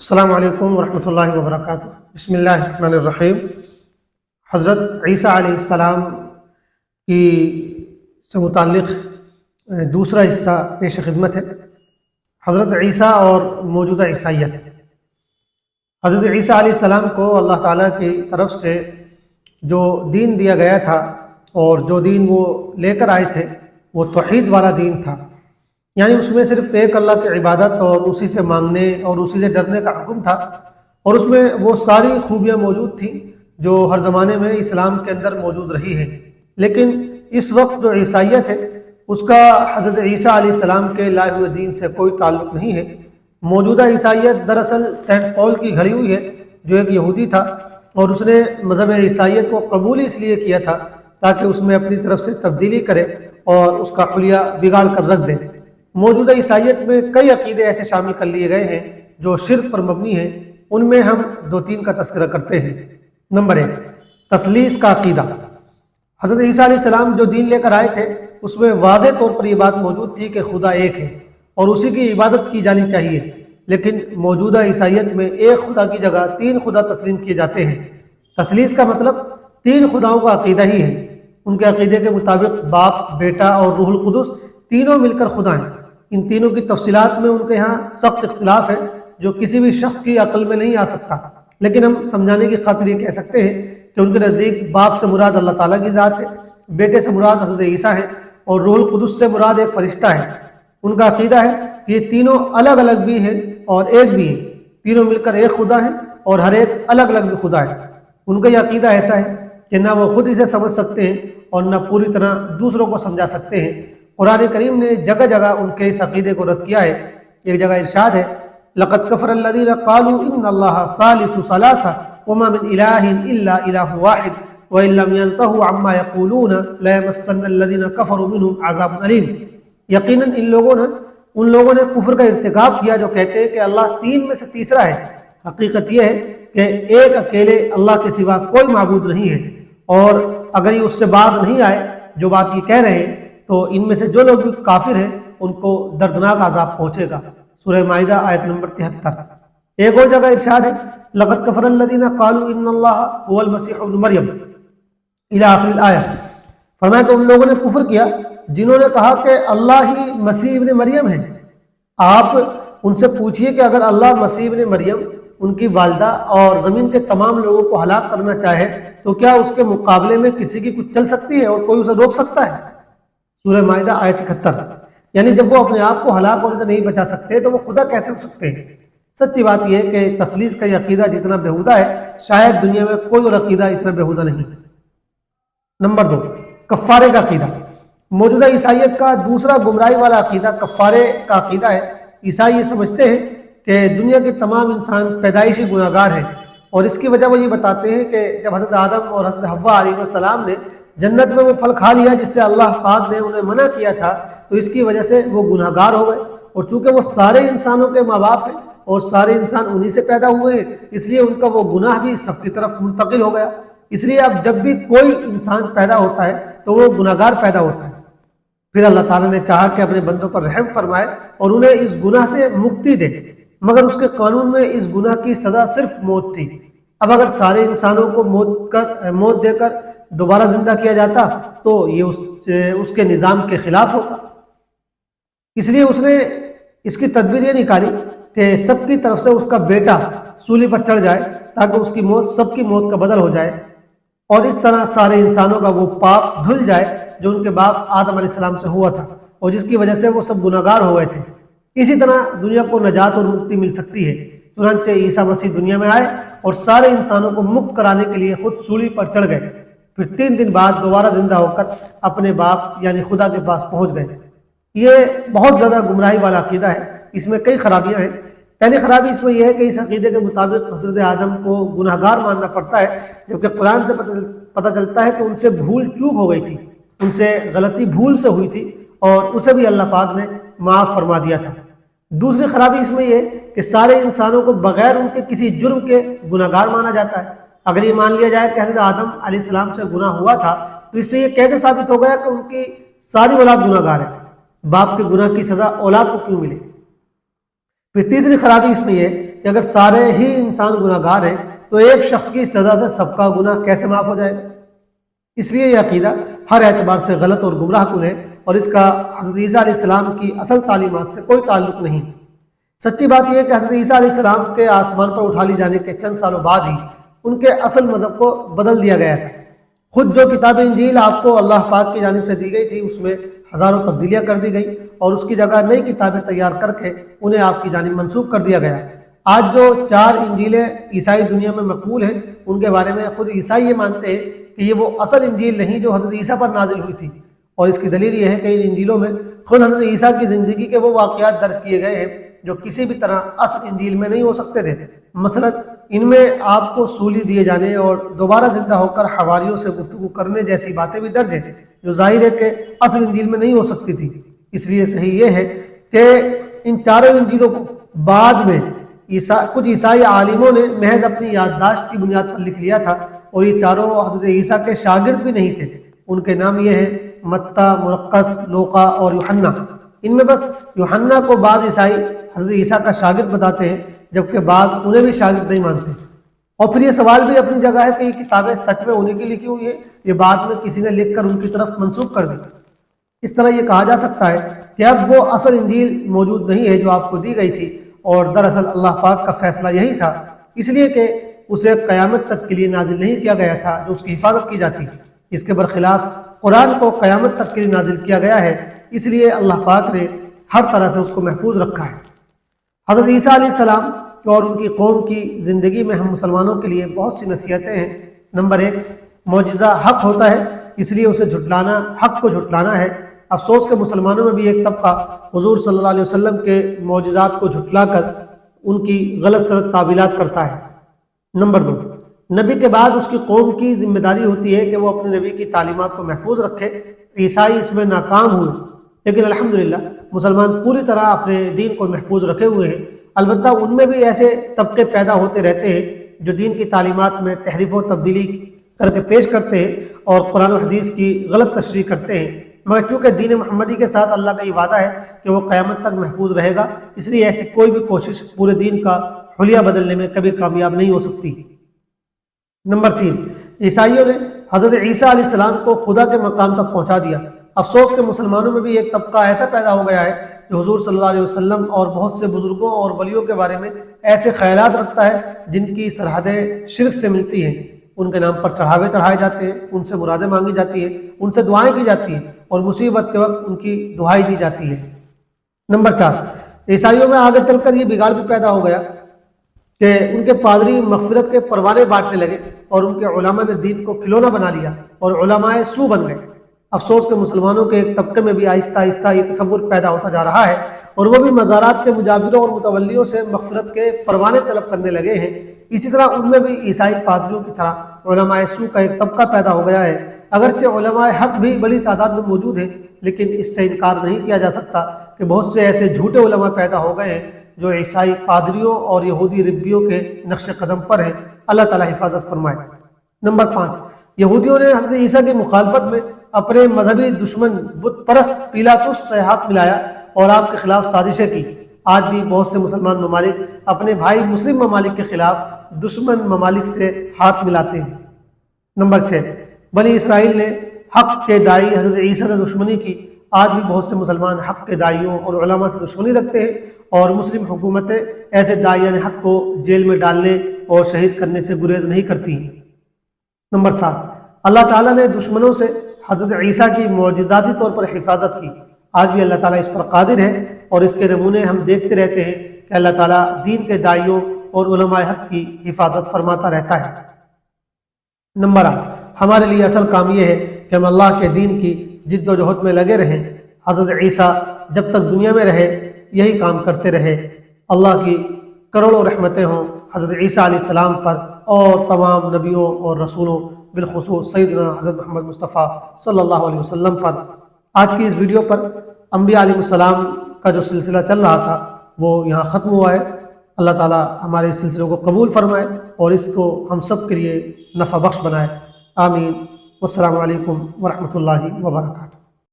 السلام علیکم ورحمۃ اللہ وبرکاتہ۔ بسم اللہ الرحمن الرحیم۔ حضرت عیسیٰ علیہ السلام کی سے متعلق دوسرا حصہ پیش خدمت ہے، حضرت عیسیٰ اور موجودہ عیسائیت۔ حضرت عیسیٰ علیہ السلام کو اللہ تعالیٰ کی طرف سے جو دین دیا گیا تھا اور جو دین وہ لے کر آئے تھے وہ توحید والا دین تھا، یعنی اس میں صرف ایک اللہ کی عبادت اور اسی سے مانگنے اور اسی سے ڈرنے کا حکم تھا، اور اس میں وہ ساری خوبیاں موجود تھیں جو ہر زمانے میں اسلام کے اندر موجود رہی ہیں۔ لیکن اس وقت جو عیسائیت ہے اس کا حضرت عیسیٰ علیہ السلام کے لائے ہوئے دین سے کوئی تعلق نہیں ہے۔ موجودہ عیسائیت دراصل سینٹ پال کی گھڑی ہوئی ہے، جو ایک یہودی تھا، اور اس نے مذہب عیسائیت کو قبول اس لیے کیا تھا تاکہ اس میں اپنی طرف سے تبدیلی کرے اور اس کا حلیہ بگاڑ کر رکھ دے۔ موجودہ عیسائیت میں کئی عقیدے ایسے شامل کر لیے گئے ہیں جو شرک پر مبنی ہیں، ان میں ہم دو تین کا تذکرہ کرتے ہیں۔ نمبر 1، تثلیث کا عقیدہ۔ حضرت عیسیٰ علیہ السلام جو دین لے کر آئے تھے اس میں واضح طور پر یہ بات موجود تھی کہ خدا ایک ہے اور اسی کی عبادت کی جانی چاہیے، لیکن موجودہ عیسائیت میں ایک خدا کی جگہ 3 خدا تسلیم کیے جاتے ہیں۔ تثلیث کا مطلب 3 خداؤں کا عقیدہ ہی ہے۔ ان کے عقیدے کے مطابق باپ، بیٹا اور روح القدس تینوں مل کر خدا ہیں۔ ان تینوں کی تفصیلات میں ان کے ہاں سخت اختلاف ہے جو کسی بھی شخص کی عقل میں نہیں آ سکتا، لیکن ہم سمجھانے کی خاطر یہ کہہ سکتے ہیں کہ ان کے نزدیک باپ سے مراد اللہ تعالیٰ کی ذات ہے، بیٹے سے مراد حضرت عیسیٰ ہے، اور روح القدس سے مراد ایک فرشتہ ہے۔ ان کا عقیدہ ہے کہ یہ تینوں الگ الگ بھی ہیں اور ایک بھی ہیں، تینوں مل کر ایک خدا ہیں اور ہر ایک الگ الگ بھی خدا ہے۔ ان کا یہ عقیدہ ایسا ہے کہ نہ وہ خود اسے سمجھ سکتے ہیں اور نہ پوری طرح دوسروں کو سمجھا سکتے ہیں۔ قرآن کریم نے جگہ جگہ ان کے اس عقیدے کو رد کیا ہے۔ ایک جگہ ارشاد ہے، لَقَدْ كَفَرَ الَّذِينَ قَالُوا إِنَّ اللَّهَ ثَالِثُ ثَلَاثَةٍ وَمَا مِنْ إِلَٰهٍ إِلَّا إِلَٰهٌ وَاحِدٌ وَإِن لَّمْ يَنْتَهُوا عَمَّا يَقُولُونَ لَيَمَسَّنَّ الَّذِينَ كَفَرُوا مِنْهُمْ عَذَابٌ أَلِيمٌ۔ یقیناً ان لوگوں نے کفر کا ارتکاب کیا جو کہتے ہیں کہ اللہ 3 میں سے تیسرا ہے۔ حقیقت یہ ہے کہ ایک اکیلے اللہ کے سوا کوئی معبود نہیں ہے، اور اگر یہ اس سے باز نہیں آئے جو بات یہ کہہ رہے ہیں تو ان میں سے جو لوگ بھی کافر ہیں ان کو دردناک عذاب پہنچے گا۔ سورہ مائدہ آیت نمبر 73۔ ایک اور جگہ ارشاد ہے، لَقَدْ كَفَرَ الَّذِينَ قَالُوا إِنَّ اللَّهَ هُوَ الْمَسِيحُ ابْنُ مَرْيَمَ إِلَى آخِرِ الْآیَۃ۔ فرمایا کہ ان لوگوں نے کفر کیا جنہوں نے کہا کہ اللہ ہی مسیح ابن مریم ہے۔ آپ ان سے پوچھئے کہ اگر اللہ مسیح ابن مریم، ان کی والدہ اور زمین کے تمام لوگوں کو ہلاک کرنا چاہے تو کیا اس کے مقابلے میں کسی کی کچھ چل سکتی ہے اور کوئی اسے روک سکتا ہے؟ سورہ مائدہ آیت 71۔ یعنی جب وہ اپنے آپ کو ہلاک ہونے سے نہیں بچا سکتے تو وہ خدا کیسے ہو سکتے ہیں؟ سچی بات یہ ہے کہ تثلیث کا یہ عقیدہ جتنا بیہودہ ہے شاید دنیا میں کوئی اور عقیدہ اتنا بیہودہ نہیں۔ نمبر 2، کفارے کا عقیدہ۔ موجودہ عیسائیت کا دوسرا گمراہی والا عقیدہ کفارے کا عقیدہ ہے۔ عیسائی یہ سمجھتے ہیں کہ دنیا کے تمام انسان پیدائشی گناہ گار ہیں، اور اس کی وجہ وہ یہ بتاتے ہیں کہ جب حضرت آدم اور حضرت حوا علیہ السلام نے جنت میں وہ پھل کھا لیا جس سے اللہ پاک نے انہیں منع کیا تھا، تو اس کی وجہ سے وہ گناہ گار ہو گئے، اور چونکہ وہ سارے انسانوں کے ماں باپ ہیں اور سارے انسان انہی سے پیدا ہوئے ہیں، اس لیے ان کا وہ گناہ بھی سب کی طرف منتقل ہو گیا۔ اس لیے اب جب بھی کوئی انسان پیدا ہوتا ہے تو وہ گناہ گار پیدا ہوتا ہے۔ پھر اللہ تعالیٰ نے چاہا کہ اپنے بندوں پر رحم فرمائے اور انہیں اس گناہ سے مکتی دے، مگر اس کے قانون میں اس گناہ کی سزا صرف موت تھی۔ اب اگر سارے انسانوں کو موت دے کر دوبارہ زندہ کیا جاتا تو یہ اس کے نظام کے خلاف ہوگا۔ اس لیے اس نے اس کی تدبیر یہ نکالی کہ سب کی طرف سے اس کا بیٹا سولی پر چڑھ جائے تاکہ اس کی موت سب کی موت کا بدل ہو جائے، اور اس طرح سارے انسانوں کا وہ پاپ دھل جائے جو ان کے باپ آدم علیہ السلام سے ہوا تھا اور جس کی وجہ سے وہ سب گناہ گار ہو گئے تھے۔ اسی طرح دنیا کو نجات اور مکتی مل سکتی ہے۔ چنانچہ عیسیٰ مسیح دنیا میں آئے اور سارے انسانوں کو مکت کرانے کے لیے خود سولی پر چڑھ گئے، پھر 3 دن بعد دوبارہ زندہ ہو کر اپنے باپ یعنی خدا کے پاس پہنچ گئے۔ یہ بہت زیادہ گمراہی والا عقیدہ ہے، اس میں کئی خرابیاں ہیں۔ پہلی خرابی اس میں یہ ہے کہ اس عقیدے کے مطابق حضرت آدم کو گناہ گار ماننا پڑتا ہے، جبکہ قرآن سے پتہ چلتا ہے کہ ان سے بھول چوک ہو گئی تھی، ان سے غلطی بھول سے ہوئی تھی اور اسے بھی اللہ پاک نے معاف فرما دیا تھا۔ دوسری خرابی اس میں یہ کہ سارے انسانوں کو بغیر ان کے کسی جرم کے گناہ گار مانا جاتا ہے۔ اگر یہ مان لیا جائے کہ حضرت آدم علیہ السلام سے گناہ ہوا تھا تو اس سے یہ کیسے ثابت ہو گیا کہ ان کی ساری اولاد گناہ گار ہے؟ باپ کے گناہ کی سزا اولاد کو کیوں ملے؟ پھر تیسری خرابی اس میں یہ کہ اگر سارے ہی انسان گناہ گار ہیں تو ایک شخص کی سزا سے سب کا گناہ کیسے معاف ہو جائے گا؟ اس لیے یہ عقیدہ ہر اعتبار سے غلط اور گمراہ کن ہے، اور اس کا حضرت عیسیٰ علیہ السلام کی اصل تعلیمات سے کوئی تعلق نہیں۔ سچی بات یہ ہے کہ حضرت عیسیٰ علیہ السلام کے آسمان پر اٹھا لی جانے کے چند سالوں بعد ہی ان کے اصل مذہب کو بدل دیا گیا تھا۔ خود جو کتاب انجیل آپ کو اللہ پاک کی جانب سے دی گئی تھی، اس میں ہزاروں تبدیلیاں کر دی گئی، اور اس کی جگہ نئی کتابیں تیار کر کے انہیں آپ کی جانب منسوخ کر دیا گیا۔ آج جو 4 انجیلیں عیسائی دنیا میں مقبول ہیں، ان کے بارے میں خود عیسائی یہ مانتے ہیں کہ یہ وہ اصل انجیل نہیں جو حضرت عیسیٰ پر نازل ہوئی تھی، اور اس کی دلیل یہ ہے کہ ان انجیلوں میں خود حضرت عیسیٰ کی زندگی کے وہ واقعات درج کیے گئے ہیں جو کسی بھی طرح اصل انجیل میں نہیں ہو سکتے تھے۔ مثلا ان میں آپ کو سولی دیے جانے اور دوبارہ زندہ ہو کر حواریوں سے گفتگو کرنے جیسی باتیں بھی درج ہیں، جو ظاہر ہے کہ اصل انجیل میں نہیں ہو سکتی تھی۔ اس لیے صحیح یہ ہے کہ ان 4 انجیلوں کو بعد میں کچھ عیسائی عالموں نے محض اپنی یادداشت کی بنیاد پر لکھ لیا تھا، اور یہ 4 حضرت عیسیٰ کے شاگرد بھی نہیں تھے۔ ان کے نام یہ ہیں متی، مرقس، لوقا اور یوحنا۔ ان میں بس یوحنا کو بعض عیسائی حضرت عیسیٰ کا شاگرد بتاتے ہیں، جبکہ بعض انہیں بھی شاگرد نہیں مانتے۔ اور پھر یہ سوال بھی اپنی جگہ ہے کہ یہ کتابیں سچ میں انہیں کی لکھی ہوئی ہیں، یہ بعد میں کسی نے لکھ کر ان کی طرف منسوخ کر دی۔ اس طرح یہ کہا جا سکتا ہے کہ اب وہ اصل انجیل موجود نہیں ہے جو آپ کو دی گئی تھی، اور دراصل اللہ پاک کا فیصلہ یہی تھا، اس لیے کہ اسے قیامت تک کے لیے نازل نہیں کیا گیا تھا جو اس کی حفاظت کی جاتی۔ اس کے برخلاف قرآن کو قیامت تک کے لیے نازل کیا گیا ہے، اس لیے اللہ پاک نے ہر طرح سے اس کو محفوظ رکھا ہے۔ حضرت عیسیٰ علیہ السلام اور ان کی قوم کی زندگی میں ہم مسلمانوں کے لیے بہت سی نصیحتیں ہیں۔ نمبر 1، معجزہ حق ہوتا ہے، اس لیے اسے جھٹلانا حق کو جھٹلانا ہے۔ افسوس کہ مسلمانوں میں بھی ایک طبقہ حضور صلی اللہ علیہ وسلم کے معجزات کو جھٹلا کر ان کی غلط سلط تعبیلات کرتا ہے۔ نمبر 2، نبی کے بعد اس کی قوم کی ذمہ داری ہوتی ہے کہ وہ اپنے نبی کی تعلیمات کو محفوظ رکھے۔ عیسائی اس میں ناکام ہوئے، لیکن الحمدللہ مسلمان پوری طرح اپنے دین کو محفوظ رکھے ہوئے ہیں۔ البتہ ان میں بھی ایسے طبقے پیدا ہوتے رہتے ہیں جو دین کی تعلیمات میں تحریف و تبدیلی کر کے پیش کرتے ہیں اور قرآن و حدیث کی غلط تشریح کرتے ہیں، مگر چونکہ دین محمدی کے ساتھ اللہ کا یہ وعدہ ہے کہ وہ قیامت تک محفوظ رہے گا، اس لیے ایسی کوئی بھی کوشش پورے دین کا حلیہ بدلنے میں کبھی کامیاب نہیں ہو سکتی۔ نمبر 3، عیسائیوں نے حضرت عیسیٰ علیہ السلام کو خدا کے مقام تک پہنچا دیا۔ افسوس کہ مسلمانوں میں بھی ایک طبقہ ایسا پیدا ہو گیا ہے جو حضور صلی اللہ علیہ وسلم اور بہت سے بزرگوں اور ولیوں کے بارے میں ایسے خیالات رکھتا ہے جن کی سرحدیں شرک سے ملتی ہیں۔ ان کے نام پر چڑھاوے چڑھائے جاتے ہیں، ان سے مرادیں مانگی جاتی ہیں، ان سے دعائیں کی جاتی ہیں، اور مصیبت کے وقت ان کی دہائی دی جاتی ہے۔ نمبر 4، عیسائیوں میں آگے چل کر یہ بگاڑ بھی پیدا ہو گیا کہ ان کے پادری مغفرت کے پروانے بانٹنے لگے، اور ان کے علماء نے دین کو کھلونا بنا لیا اور علماء سو بن گئے۔ افسوس کہ مسلمانوں کے ایک طبقے میں بھی آہستہ آہستہ یہ تصور پیدا ہوتا جا رہا ہے، اور وہ بھی مزارات کے مجابروں اور متولیوں سے مغفرت کے پروانے طلب کرنے لگے ہیں۔ اسی طرح ان میں بھی عیسائی پادریوں کی طرح علماء سو کا ایک طبقہ پیدا ہو گیا ہے۔ اگرچہ علماء حق بھی بڑی تعداد میں موجود ہیں، لیکن اس سے انکار نہیں کیا جا سکتا کہ بہت سے ایسے جھوٹے علماء پیدا ہو گئے ہیں جو عیسائی پادریوں اور یہودی ربیوں کے نقش قدم پر ہیں۔ اللہ تعالیٰ حفاظت فرمائے۔ نمبر 5، یہودیوں نے حضرت عیسیٰ کی مخالفت میں اپنے مذہبی دشمن بت پرست پیلاطس سے ہاتھ ملایا اور آپ کے خلاف سازشیں کی۔ آج بھی بہت سے مسلمان ممالک اپنے بھائی مسلم ممالک کے خلاف دشمن ممالک سے ہاتھ ملاتے ہیں۔ نمبر 6، بنی اسرائیل نے حق کے داعی حضرت عیسیٰ سے دشمنی کی۔ آج بھی بہت سے مسلمان حق کے داعیوں اور علماء سے دشمنی رکھتے ہیں، اور مسلم حکومتیں ایسے داعیان حق کو جیل میں ڈالنے اور شہید کرنے سے گریز نہیں کرتی ہیں۔ نمبر 7، اللہ تعالیٰ نے دشمنوں سے حضرت عیسیٰ کی معجزاتی طور پر حفاظت کی۔ آج بھی اللہ تعالیٰ اس پر قادر ہے، اور اس کے نمونے ہم دیکھتے رہتے ہیں کہ اللہ تعالیٰ دین کے داعیوں اور علماء حق کی حفاظت فرماتا رہتا ہے۔ نمبر 8، ہمارے لیے اصل کام یہ ہے کہ ہم اللہ کے دین کی جد و جہد میں لگے رہیں۔ حضرت عیسیٰ جب تک دنیا میں رہے یہی کام کرتے رہے۔ اللہ کی کروڑوں رحمتیں ہوں حضرت عیسیٰ علیہ السلام پر اور تمام نبیوں اور رسولوں، بالخصوص سیدنا حضرت محمد مصطفیٰ صلی اللہ علیہ وسلم پر۔ آج کی اس ویڈیو پر انبیاء علیہ السلام کا جو سلسلہ چل رہا تھا وہ یہاں ختم ہوا ہے۔ اللہ تعالیٰ ہمارے اس سلسلے کو قبول فرمائے اور اس کو ہم سب کے لیے نفع بخش بنائے۔ آمین۔ والسلام علیکم ورحمۃ اللہ وبرکاتہ۔